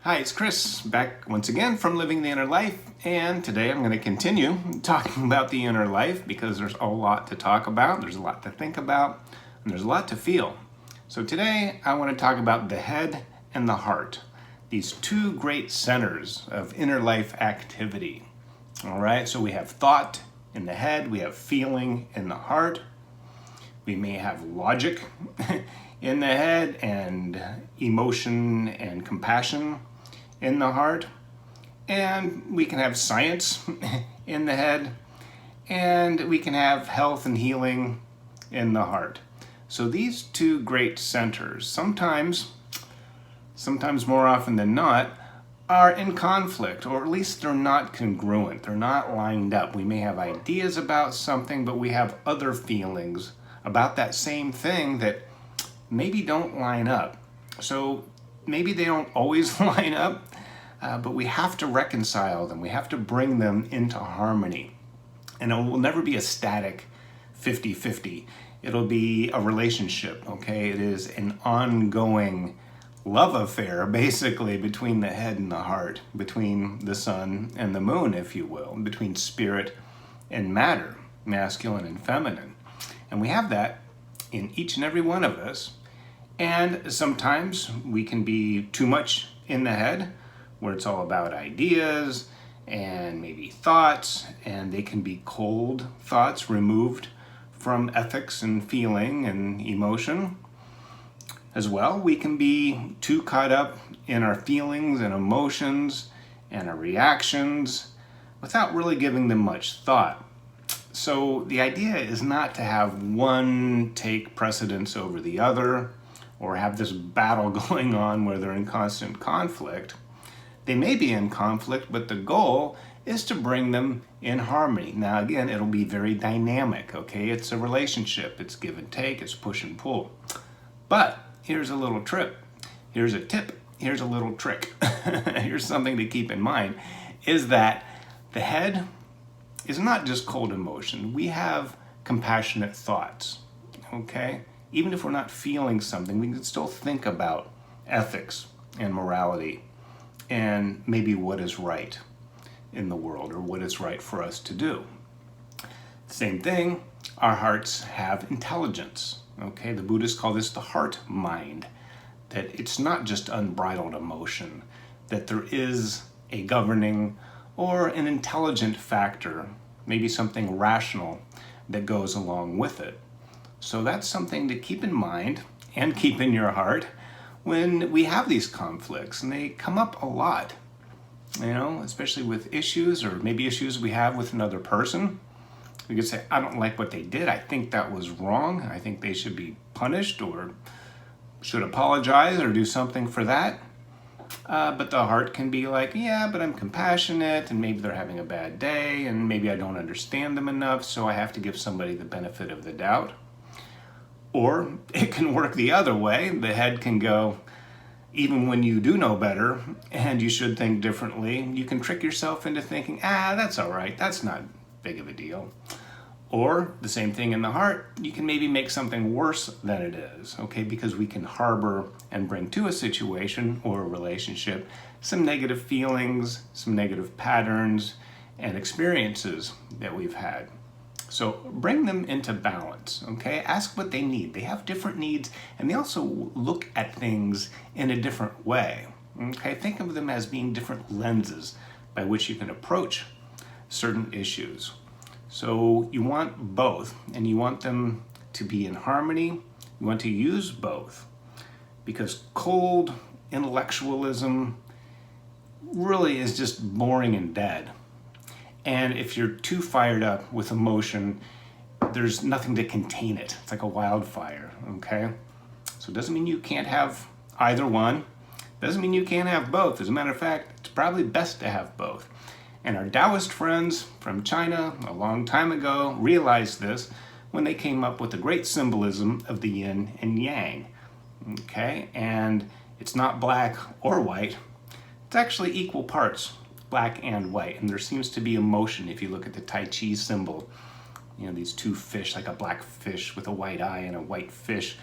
Hi, it's Chris, back once again from Living the Inner Life, and today I'm going to continue talking about the inner life because there's a lot to talk about, there's a lot to think about, and there's a lot to feel. So today I want to talk about the head and the heart, these two great centers of inner life activity. All right, so we have thought in the head, we have feeling in the heart, we may have logic in the head and emotion and compassion in the heart, and we can have science in the head, and we can have health and healing in the heart. So these two great centers, sometimes more often than not, are in conflict, or at least they're not congruent, they're not lined up. We may have ideas about something, but we have other feelings about that same thing that maybe don't line up. So maybe they don't always line up, but we have to reconcile them. We have to bring them into harmony. And it will never be a static 50-50. It'll be a relationship, okay? It is an ongoing love affair, basically, between the head and the heart, between the sun and the moon, if you will, between spirit and matter, masculine and feminine. And we have that in each and every one of us. And sometimes we can be too much in the head, where it's all about ideas and maybe thoughts, and they can be cold thoughts removed from ethics and feeling and emotion. As well, we can be too caught up in our feelings and emotions and our reactions without really giving them much thought. So the idea is not to have one take precedence over the other or have this battle going on where they're in constant conflict. They may be in conflict, but the goal is to bring them in harmony. Now again, it'll be very dynamic, okay? It's a relationship, it's give and take, it's push and pull. But here's a little tip, here's a tip, here's a little trick. Here's something to keep in mind, is that the head is not just cold emotion. We have compassionate thoughts, okay? Even if we're not feeling something, we can still think about ethics and morality and maybe what is right in the world or what is right for us to do. Same thing, our hearts have intelligence, okay? The Buddhists call this the heart mind, that it's not just unbridled emotion, that there is a governing or an intelligent factor, maybe something rational that goes along with it. So that's something to keep in mind and keep in your heart when we have these conflicts, and they come up a lot, especially with issues or maybe issues we have with another person. We could say, I don't like what they did. I think that was wrong. I think they should be punished or should apologize or do something for that. But the heart can be like, yeah, but I'm compassionate and maybe they're having a bad day and maybe I don't understand them enough, so I have to give somebody the benefit of the doubt. Or it can work the other way. The head can go, even when you do know better and you should think differently, you can trick yourself into thinking, that's all right, that's not big of a deal. Or the same thing in the heart, you can maybe make something worse than it is, okay? Because we can harbor and bring to a situation or a relationship some negative feelings, some negative patterns and experiences that we've had. So bring them into balance, okay? Ask what they need. They have different needs, and they also look at things in a different way, okay? Think of them as being different lenses by which you can approach certain issues. So you want both, and you want them to be in harmony. You want to use both, because cold intellectualism really is just boring and dead. And if you're too fired up with emotion, there's nothing to contain it. It's like a wildfire, okay? So it doesn't mean you can't have either one. Doesn't mean you can't have both. As a matter of fact, it's probably best to have both. And our Taoist friends from China a long time ago realized this when they came up with the great symbolism of the Yin and Yang, okay? And it's not black or white. It's actually equal parts, black and white, and there seems to be emotion if you look at the Tai Chi symbol. These two fish, like a black fish with a white eye and a white fish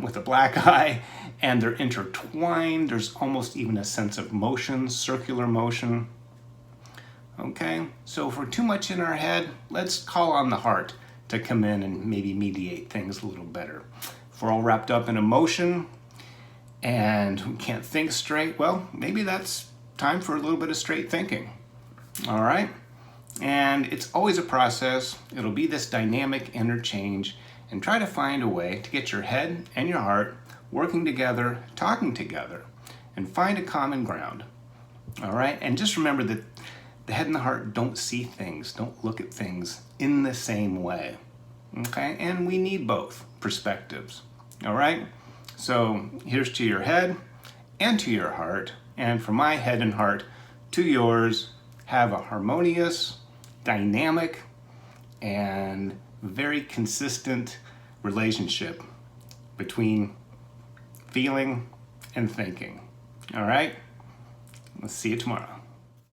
with a black eye, and they're intertwined. There's almost even a sense of motion, circular motion. Okay, so if we're too much in our head, let's call on the heart to come in and maybe mediate things a little better. If we're all wrapped up in emotion and we can't think straight, well, maybe that's time for a little bit of straight thinking. All right? And it's always a process. It'll be this dynamic interchange, and try to find a way to get your head and your heart working together, talking together, and find a common ground. All right? And just remember that the head and the heart don't see things, don't look at things in the same way. Okay? And we need both perspectives. All right? So here's to your head and to your heart, and from my head and heart to yours, have a harmonious, dynamic, and very consistent relationship between feeling and thinking. All right? Let's see you tomorrow.